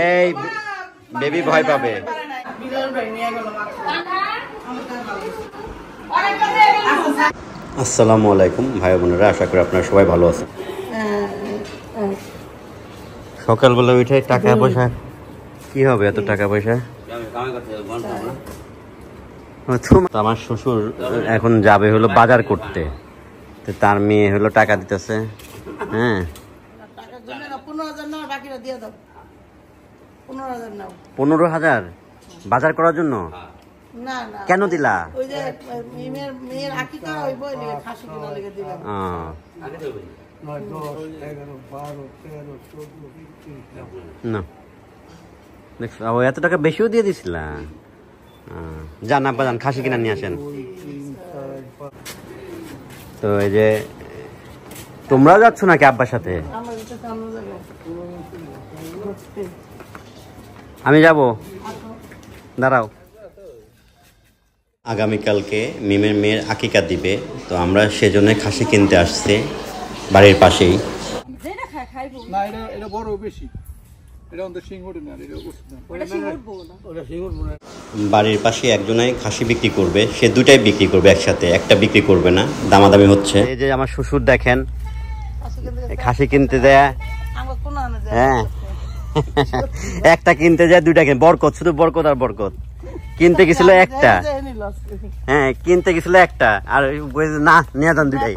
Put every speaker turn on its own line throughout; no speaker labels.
এই বেবি ভয় পাবে। আসসালামু আলাইকুম ভাই বোনেরা, আশা করি আপনারা সবাই ভালো আছেন। সকালবেলা উঠে টাকা পয়সা কি হবে? এত টাকা পয়সা আমার শ্বশুর এখন যাবে হলো বাজার করতে, তো তার মেয়ে হলো টাকা দিতেছে। হ্যাঁ 15,000 বাজার করার জন্য। কেন দিলা? এত টাকা বেশিও দিয়ে দিছিলা? যান আব্বা যান, খাসি কিনা নিয়ে আসেন। তো এই যে তোমরা যাচ্ছ নাকি আব্বার সাথে? আমি যাব, দাঁড়াও। আগামীকালকে মিমের মেয়ের আকিকা দিবে, তো আমরা সেজন্য খাসি কিনতে আসছি বাড়ির পাশেই। বাড়ির পাশে একজনাই খাসি বিক্রি করবে, সে দুটাই বিক্রি করবে একসাথে, একটা বিক্রি করবে না। দামাদামি হচ্ছে। এই যে আমার শ্বশুর দেখেন খাসি কিনতে দেয়। হ্যাঁ একটা কিনতে যায়, দুইটা কিনে বরকত, শুধু বরকত আর বরকত। কিনতে গেছিল একটা, হ্যাঁ কিনতে গেছিল একটা, আর না নিয়ে যান দুইটাই।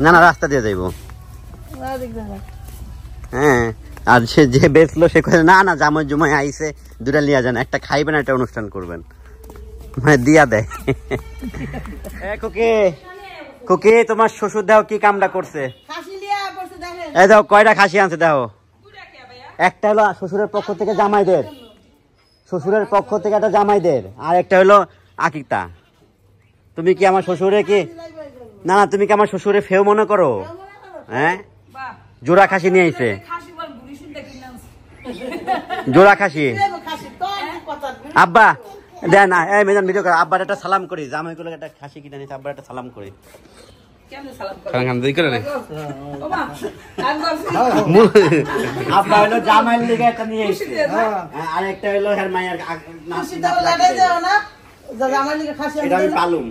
না না রাস্তা দিয়ে যাইব। হ্যাঁ আর সে যে বেচলো সে কথা না না জামাই জুমাই আইসে, দুটা লিয়া যান, একটা খাইবেন একটা অনুষ্ঠান করবেন, মানে দিয়া দেয়। কোকে তোমার শ্বশুর দাও কি কামটা করছে? এই দাও কয়টা খাসি আনছে দেখো। একটা হলো শ্বশুরের পক্ষ থেকে জামাইদের, শ্বশুরের পক্ষ থেকে একটা জামাইদের, আর একটা হলো আকিকা। তুমি কি আমার শ্বশুরে কি না না তুমি কি আমার শ্বশুরে ফেউ মনে করো? হ্যাঁ জোড়া খাসি নিয়ে আইছে, জোড়া খাসি। আব্বা দেয় না, এই মেজান ভিডিও করে আব্বার একটা সালাম করি, জামাই গুলো একটা খাসি কিনে নিচ্ছে, আব্বার একটা সালাম করি। আব্বা হলো জামাইয়ের লিগে একটা নিয়ে এসেছে, আর একটা হলো হের মায়ের আমি পালুম।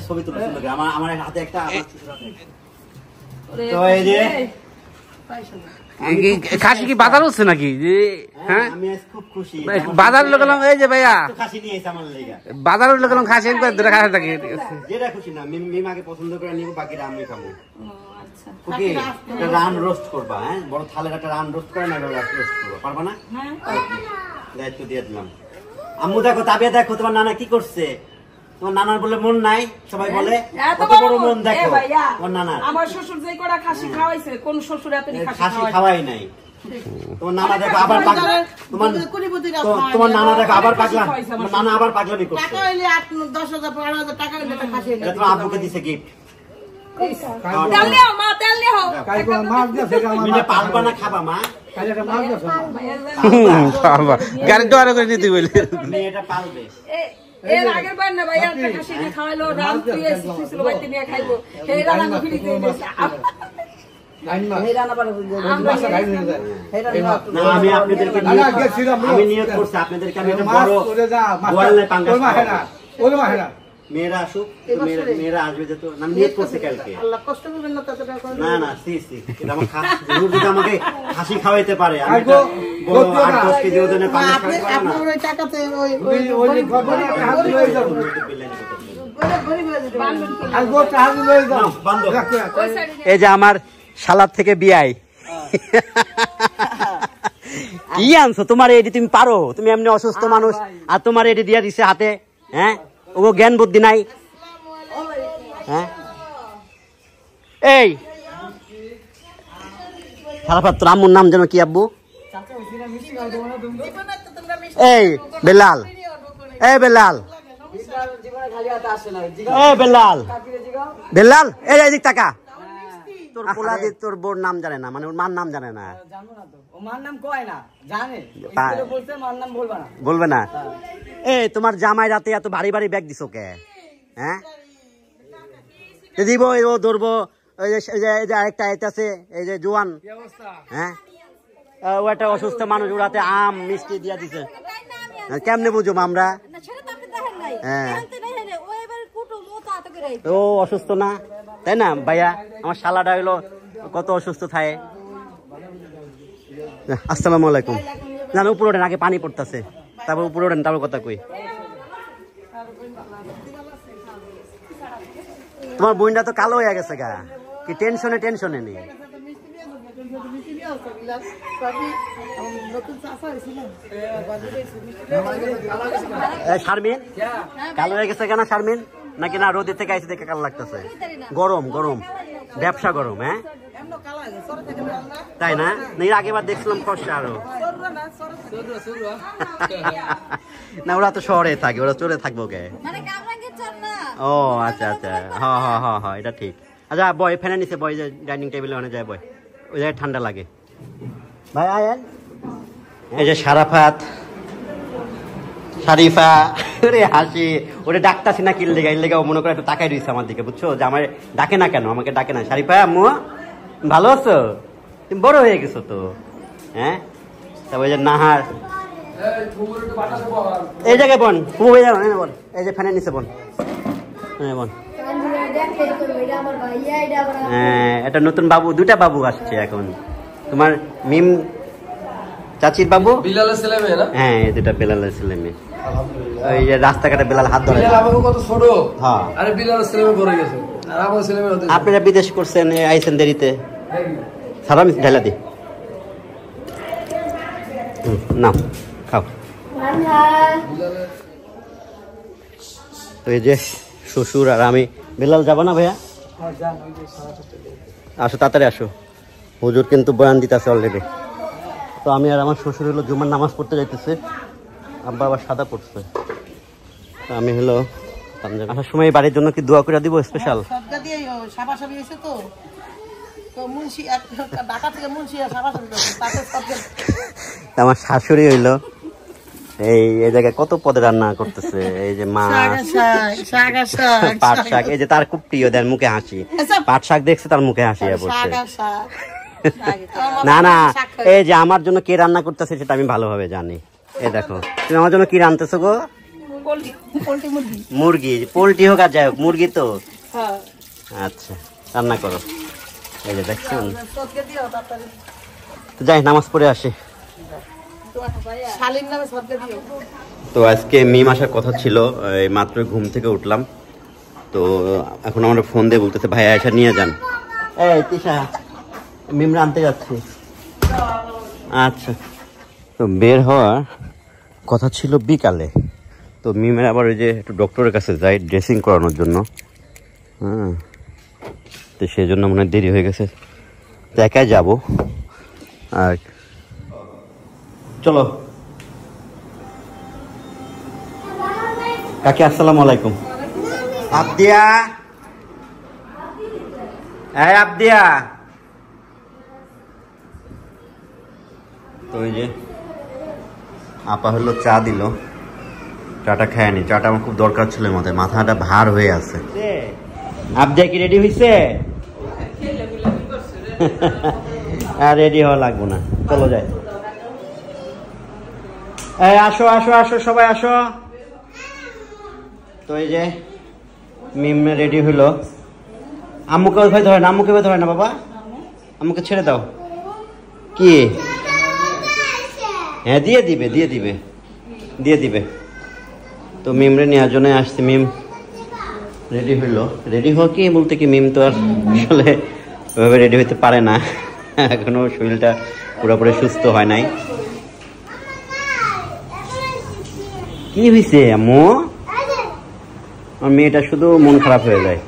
ছবি তুলে আমার হাতে একটা খাসি কি বাজার হচ্ছে নাকি? হ্যাঁ খুব খুশি। বাজার লোক এই যে ভাইয়া খাসি নিয়ে এসে আমার লেগা, বাজারের লোক খাসি দুটা খাসি থাকে, যেটা খুশি না মিমাকে পছন্দ করে নিব, বাকিটা আমি খাবো। ওকে রান রোস্ট করবা, হ্যাঁ বড় থালের একটা রান রোস্ট করে না, রোস্ট করবা, পারবা না? দায়িত্ব দিয়ে দিলাম। আম্মু দেখো, তাবিয়া দেখো তোমার নানা কি করছে। তোমার নানার বলে মন নাই, সবাই বলে কত বড় মন দেখো তোমার নানার। আমার শ্বশুর যে কটা খাসি খাওয়াইছে, কোন শ্বশুর এতই খাসি খাওয়াই নাই। তোমার নানা দেখো আবার তোমার নানা দেখো আবার পাগলা, নানা আবার পাগলামি করছে। টাকা হইলে 8-10,000 12,000 টাকা হইলে তো খাসি এটা তোমার আব্বুকে দিছে গিফট। তেল লিও মা, তেল লিও কাইকো মাছ দিয়ে সেটা মিনে পালবা না খাবা মা, কাইলে একটা মাছ দাও বাবা, গাড়ি তো আরো করে নিতে বলে মেয়েটা পালবে। এর আগের বার না ভাই একটা খাসি নিয়ে খাওয়ালো, রাম তুই ছিল বাইতে নিয়ে খাইবো, এই রানা ফিরি দিয়ে দিছে। আমি আপনাদেরকে নিয়োগ করছি, আপনাদেরকে আমি একটা বড় গোয়ালে পাঙ্গাস ওরে মাহেরা মেয়েরা আসুক, মেয়েরা আসবে যেত না, নিয়োগ করছে কালকে। না না এটা আমার যদি আমাকে হাসি খাওয়াইতে পারে, আমি একটা বড় 8-10 কেজি ওজনের পাঙ্গাস এই যে আমার শালার থেকে বিয়াই কি আনছো? তোমার এটি তুমি পারো, তুমি এমনি অসুস্থ মানুষ, আর তোমার এটি দিয়া দিছে হাতে। হ্যাঁ ও জ্ঞান বুদ্ধি নাই। হ্যাঁ এই খারাপ তোর আম্মুর নাম যেন কি আব্বু? এই বেলাল, এই বেলাল
বেলাল বেলাল এই এদিক টাকা তোর পোলা দি তোর বোর নাম জানে না মানে ওর মার নাম জানে না বলবে না এই তোমার জামাই রাতে এত ভারী ভারী ব্যাগ দিছো কে হ্যাঁ দিব ও ধরবো ওই যে আরেকটা আছে এই যে জোয়ান হ্যাঁ ও একটা অসুস্থ মানুষ ওরাতে আম মিষ্টি দিয়া দিছে কেমনে বুঝবো আমরা হ্যাঁ ও অসুস্থ না তাই না ভাইয়া আমার শালাটা হইলো কত অসুস্থ থাকে আসসালামু আলাইকুম না উপরে ওঠেন আগে পানি পড়তেছে তারপর উপরে ওঠেন তারপর কথা কই তোমার বোনটা তো কালো হয়ে গেছে গা কি টেনশনে নেই শারমিন কালো হয়ে গেছে কেন শারমিন নাকি না রোদের থেকে আইসি দেখে কালো লাগতেছে গরম গরম ব্যবসা গরম হ্যাঁ তাই না আগেবার দেখছিলাম ফর্সা আরো না ওরা তো শহরে থাকে ওরা চলে থাকবো কে ও আচ্ছা আচ্ছা হ্যাঁ এটা ঠিক আচ্ছা বয় ফ্যানের নিচে বয় যে ডাইনিং টেবিলে ওখানে যায় বয় ওই জায়গায় ঠান্ডা লাগে ভাই আয়েন এই যে সারাফাত শারিফা রে হাসি ওরে ডাকতাছি না কিল লেগে লেগে মনে করে একটু তাকাই রয়েছে আমার দিকে বুঝছো যে আমার ডাকে না কেন আমাকে ডাকে না শারিফা আম্মু ভালো আছো তুমি বড় হয়ে গেছো তো হ্যাঁ তারপর যে নাহার এই জায়গায় বোন হয়ে যাবো বোন এই যে ফ্যানের নিচে বোন হ্যাঁ বোন হ্যাঁ এটা নতুন বাবু দুটা বাবু আসছে এখন তোমার মিম চাচির বাবু বিলালের ছেলে মেয়ে না হ্যাঁ এই দুটা বিলালের ছেলে মেয়ে ওই যে রাস্তাঘাটে বিলাল হাত ধরে কত ছোট হ্যাঁ আরে বিলালের ছেলে মেয়ে বড় গেছে আর আমার ছেলে মেয়ে আপনারা বিদেশ করছেন আইছেন দেরিতে সালাম ঢালা দি না খাও এই যে শ্বশুর আর আমি বিলাল যাবো না ভাইয়া আসো তাড়াতাড়ি আসো হুজুর কিন্তু বয়ান দিতেছে অলরেডি তো আমি আর আমার শ্বশুর হলো জুমার নামাজ পড়তে যাইতেছে আব্বা আবার সাদা পড়ছে আমি হলো আসার সময় বাড়ির জন্য কি দোয়া করে দিব স্পেশাল আমার শাশুড়ি হইলো এই জায়গায় কত পদে রান্না করতেছে এই যে মাছ পাট শাক এই যে তার খুব প্রিয় দেন মুখে হাসি পাট শাক দেখছে তার মুখে হাসি বলছে না না এই যে আমার জন্য কে রান্না করতেছে সেটা আমি ভালোভাবে জানি এই দেখো তুমি আমার জন্য কি রান্নতেছো গো মুরগি পোল্ট্রি হোক আর যাই হোক মুরগি তো আচ্ছা রান্না করো এই যে দেখছেন তো যাই নামাজ পড়ে আসি তো আজকে মিম আসার কথা ছিল এই মাত্র ঘুম থেকে উঠলাম তো এখন আমরা ফোন দিয়ে বলতেছে ভাইয়া এসে নিয়ে যান এই তিশা মিমরা আনতে যাচ্ছি আচ্ছা তো বের হওয়ার কথা ছিল বিকালে তো মিমের আবার ওই যে একটু ডক্টরের কাছে যাই ড্রেসিং করানোর জন্য হ্যাঁ তো সেই জন্য মনে হয় দেরি হয়ে গেছে তো একাই যাবো আর চলো কাকি আসসালামু আলাইকুম আবদিয়া হ্যাঁ আবদিয়া তো ওই যে আপা হলো চা দিল চাটা খায়নি চাটা আমার খুব দরকার ছিল মাথায় মাথাটা ভার হয়ে আছে আবদিয়া কি রেডি হয়েছে আর রেডি হওয়া লাগবো না চলো যাই এই আসো আসো আসো সবাই আসো তো এই যে মিম রেডি হইলো আম্মুকে ভাই ধরে না আম্মুকে ধরে না বাবা আম্মুকে ছেড়ে দাও কি হ্যাঁ দিয়ে দিবে তো মিমরে নেওয়ার জন্য আসছে মিম রেডি হইলো রেডি হওয়া কি বলতে কি মিম তো আর আসলে ওইভাবে রেডি হইতে পারে না এখনো শরীরটা পুরোপুরি সুস্থ হয় নাই কি হয়েছে আম্মু আমার মেয়েটা শুধু মন খারাপ হয়ে যায়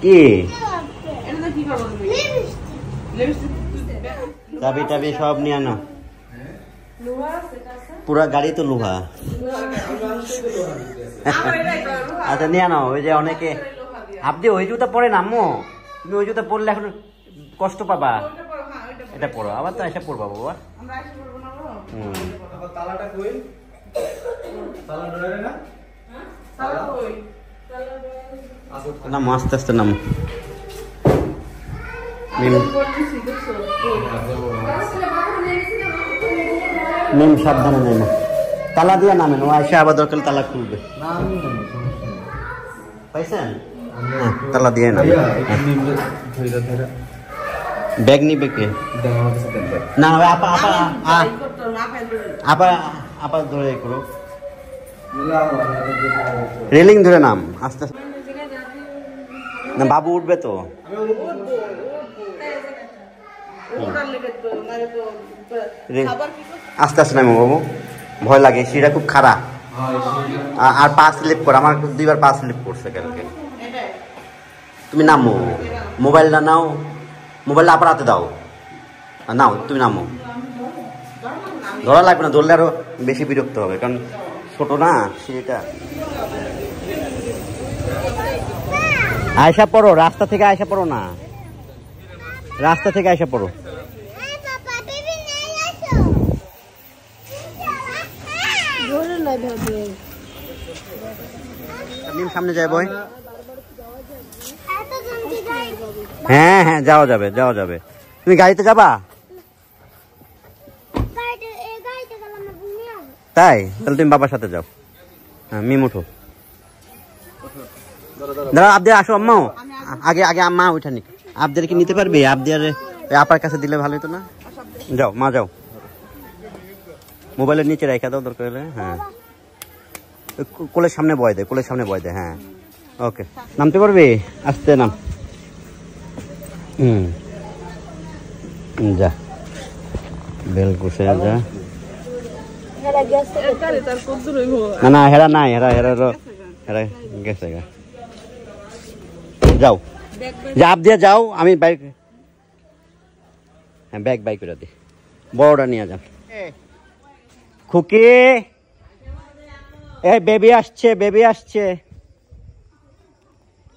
কি চাবি টাবি সব নিয়ে আনো পুরা গাড়ি তো লোহা আচ্ছা নিয়ে নাও, ওই যে অনেকে আপনি ওই জুতা পরে নামো, তুমি ওই জুতা পরলে এখন কষ্ট পাবা, এটা পরো, আবার তো এসে পরবা বাবা। নামো আস্তে আস্তে নামো, মেম সাবধানে নেমো, তালা দিয়ে নামেন, ও এসে আবার দরকার তালা খুলবে, পাইছেন? হ্যাঁ তালা দিয়ে নামে। ব্যাগ নিবে কে? না আপা আপা আপা আপা ধরে করো, রেলিং ধরে নাম আস্তে আস্তে। না বাবু উঠবে তো, আস্তে আস্তে নামো বাবু, ভয় লাগে, সিঁড়িটা খুব খারাপ, আর পা স্লিপ করে, আমার 2বার পা স্লিপ করছে কালকে। তুমি নামো, মোবাইলটা নাও, মোবাইলটা আপার হাতে দাও, নাও তুমি নামো, ধরা লাগবে না, ধরলে আরো বেশি বিরক্ত হবে, কারণ ছোট না সেটা। আয়সা পড়ো, রাস্তা থেকে আয়সা পড়ো না, রাস্তা থেকে আয়সা পড়ো। সামনে যায় বই, হ্যাঁ হ্যাঁ যাওয়া যাবে যাওয়া যাবে। তুমি গাড়িতে যাবা? তাই তাহলে তুমি বাবার সাথে যাও। হ্যাঁ মিম উঠো, দাঁড়া আবদের আসো, আম্মাও আগে আগে আম্মা উঠা নি, আবদের কি নিতে পারবে? আবদের আপার কাছে দিলে ভালো হতো না? যাও মা যাও, মোবাইলের নিচে রেখে দাও দরকার হলে। হ্যাঁ কোলের সামনে বয় দে, কোলের সামনে বয় দে। হ্যাঁ ওকে, নামতে পারবে? আসতে নাম। যা বেল কুসে যা, না না হেরা নাই, হেরা হেরা হেরা গেছে গা, যাও আপ দিয়ে যাও, আমি বাইক, হ্যাঁ ব্যাগ বাইক করে দি, বড়টা নিয়ে যান। খুকি এই বেবি আসছে, বেবি আসছে,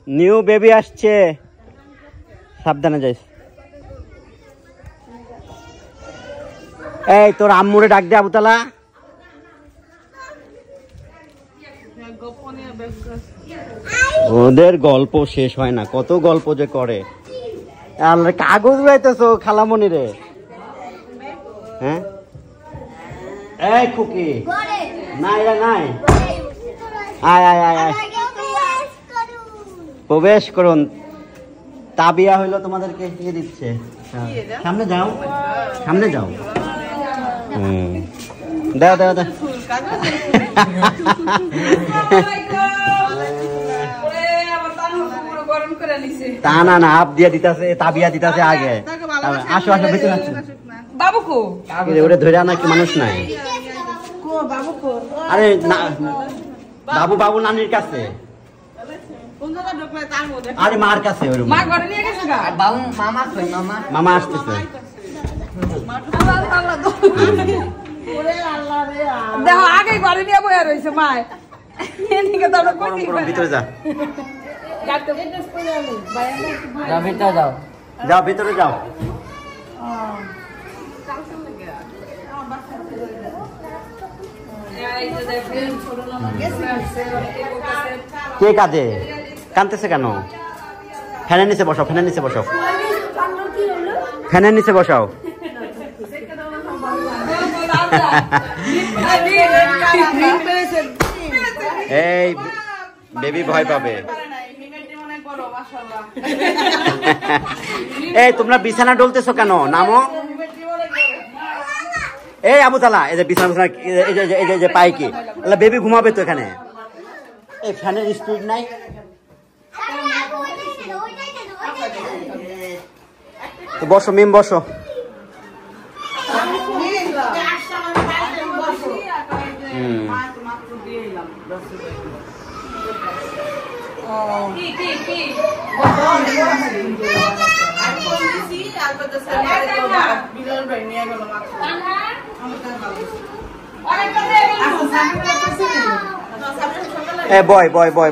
নিউ বেবি আসছে, সাবধানে যাইস। এই তোর আম্মুরে ডাক দে আবুতালা। ওদের গল্প শেষ হয় না, কত গল্প যে করে। আল্লাহ কাগজ উড়াইতেছো খালামণি রে। হ্যাঁ এই খুকি নাই রে নাই, আয় আয় আয় আয়, প্রবেশ করুন। তাবিয়া হইলো তোমাদেরকে দিয়ে দিচ্ছে, সামনে যাও সামনে যাও। দাও দাও দাও, তা না না আপ দিয়া দিতেছে, তাবিয়া দিতেছে আগে। আসো আসো ভিতরে আসো। বাবু কো ওরে ধরে আনা কি মানুষ নাই? আরে না বাবু, বাবু নানির কাছে, আরে মার কাছে। মা ঘরে নিয়ে গেছে গা, বাবু মামা কই? মামা মামা আসতেছে। দেখো আগে ঘরে নিয়ে বইয়া রইছে মা, এদিকে তো আমরা কোন ভিতরে যা, ভিতরে যাও, যাও ভিতরে যাও। কে কাঁদে? কাঁদতেছে কেন? ফ্যানের নিচে বসাও, ফ্যানের নিচে বসাও, ফ্যানের নিচে বসাও। এই বেবি ভয় পাবে। এই তোমরা বিছানা ডলতেছো কেন? নামো। এই আবুতালা, এই যে বিছানা বিছানা, এই যে পাই কি বেবি ঘুমাবে তো এখানে। এই ফ্যানের স্পিড নাই। তো বসো মিম বসো।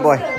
বয়